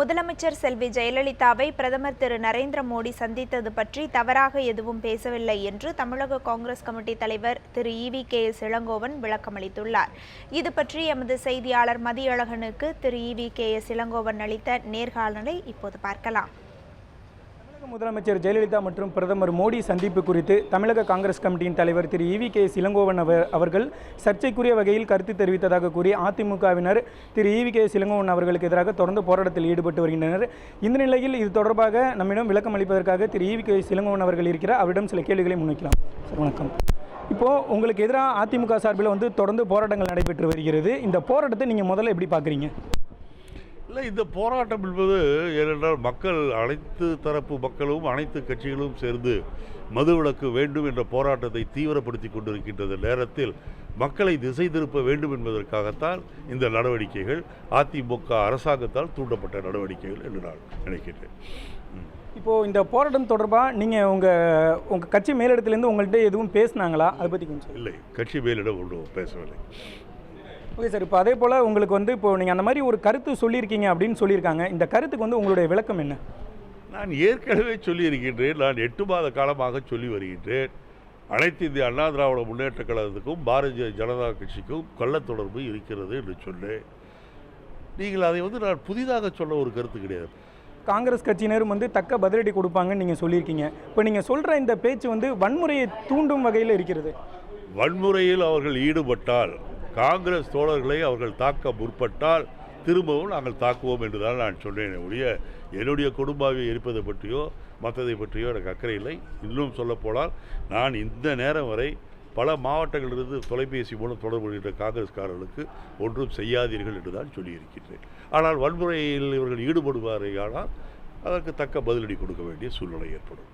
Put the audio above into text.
முதலமைச்சர் செல்வி ஜெயலலிதாவை பிரதமர் திரு நரேந்திர மோடி சந்தித்தது பற்றி தவறாக எதுவும் பேசவில்லை என்று தமிழக காங்கிரஸ் கமிட்டி தலைவர் திரு EVKS இளங்கோவன் விளக்கமளித்துள்ளார். இது பற்றி எமது செய்தியாளர் மதியழகனுக்கு திரு EVKS இளங்கோவன் அளித்த நேர்காணலை இப்போது பார்க்கலாம். முதலமைச்சர் ஜெயலலிதா மற்றும் பிரதமர் மோடி சந்திப்பு குறித்து தமிழக காங்கிரஸ் கமிட்டியின் தலைவர் திரு EVKS இளங்கோவன் அவர்கள் சர்ச்சைக்குரிய வகையில் கருத்து தெரிவித்ததாக கூறி அதிமுகவினர் திரு EVKS இளங்கோவன் அவர்களுக்கு எதிராக தொடர்ந்து போராட்டத்தில் ஈடுபட்டு வருகின்றனர். இந்த நிலையில் இது தொடர்பாக நம்மிடம் விளக்கம் அளிப்பதற்காக திரு EVKS இளங்கோவன் அவர்கள் இருக்கிறார். அவரிடம் சில கேள்விகளை முன்வைக்கலாம். சார் வணக்கம். இப்போது உங்களுக்கு எதிராக அதிமுக சார்பில் தொடர்ந்து போராட்டங்கள் நடைபெற்று வருகிறது. இந்த போராட்டத்தை நீங்கள் முதல்ல எப்படி பார்க்குறீங்க? இல்லை, இந்த போராட்டம் என்பது ஏனென்றால் மக்கள் அனைத்து தரப்பு மக்களும் அனைத்து கட்சிகளும் சேர்ந்து மதுவிலக்கு வேண்டும் என்ற போராட்டத்தை தீவிரப்படுத்தி கொண்டிருக்கின்ற நேரத்தில் மக்களை திசை திருப்ப வேண்டும் என்பதற்காகத்தான் இந்த நடவடிக்கைகள் அதிமுக அரசாங்கத்தால் தூண்டப்பட்ட நடவடிக்கைகள் என்று நான் நினைக்கின்றேன். இப்போது இந்த போராட்டம் தொடர்பாக நீங்கள் உங்கள் கட்சி மேலிடத்திலேருந்து உங்கள்கிட்ட எதுவும் பேசினாங்களா? அதை பற்றி கொஞ்சம். இல்லை, கட்சி மேலிடம் ஒன்றும் பேசவில்லை. Okay sir. இப்போ அதே போல் உங்களுக்கு இப்போது நீங்கள் அந்த மாதிரி ஒரு கருத்து சொல்லியிருக்கீங்க அப்படின்னு சொல்லியிருக்காங்க. இந்த கருத்துக்கு உங்களுடைய விளக்கம் என்ன? நான் ஏற்கனவே சொல்லியிருக்கின்றேன். நான் 8 மாத காலமாக சொல்லி வருகின்றேன். அனைத்து இந்திய அண்ணா திராவிட முன்னேற்ற கழகத்துக்கும் பாரதிய ஜனதா கட்சிக்கும் கள்ள தொடர்பு இருக்கிறது என்று சொன்னேன். நீங்கள் அதை நான் புதிதாக சொன்ன ஒரு கருத்து கிடையாது. காங்கிரஸ் கட்சியினரும் தக்க பதிலடி கொடுப்பாங்கன்னு நீங்கள் சொல்லியிருக்கீங்க. இப்போ நீங்கள் சொல்கிற இந்த பேச்சு வன்முறையை தூண்டும் வகையில் இருக்கிறது. வன்முறையில் அவர்கள் ஈடுபட்டால், காங்கிரஸ் தோழர்களை அவர்கள் தாக்க முற்பட்டால் திரும்பவும் நாங்கள் தாக்குவோம் என்றுதான் நான் சொன்னேன். என்னுடைய குடும்பாவை எரிப்பதை பற்றியோ மற்றதை பற்றியோ எனக்கு அக்கறை இல்லை. இன்னும் சொல்லப்போனால் நான் இந்த நேரம் வரை பல மாவட்டங்களிலிருந்து தொலைபேசி மூலம் தொடர்பு கொள்கின்ற காங்கிரஸ்காரர்களுக்கு ஒன்றும் செய்யாதீர்கள் என்று தான் சொல்லியிருக்கின்றேன். ஆனால் வன்முறையில் இவர்கள் ஈடுபடுவாரேயானால் அதற்கு தக்க பதிலடி கொடுக்க வேண்டிய சூழ்நிலை ஏற்படும்.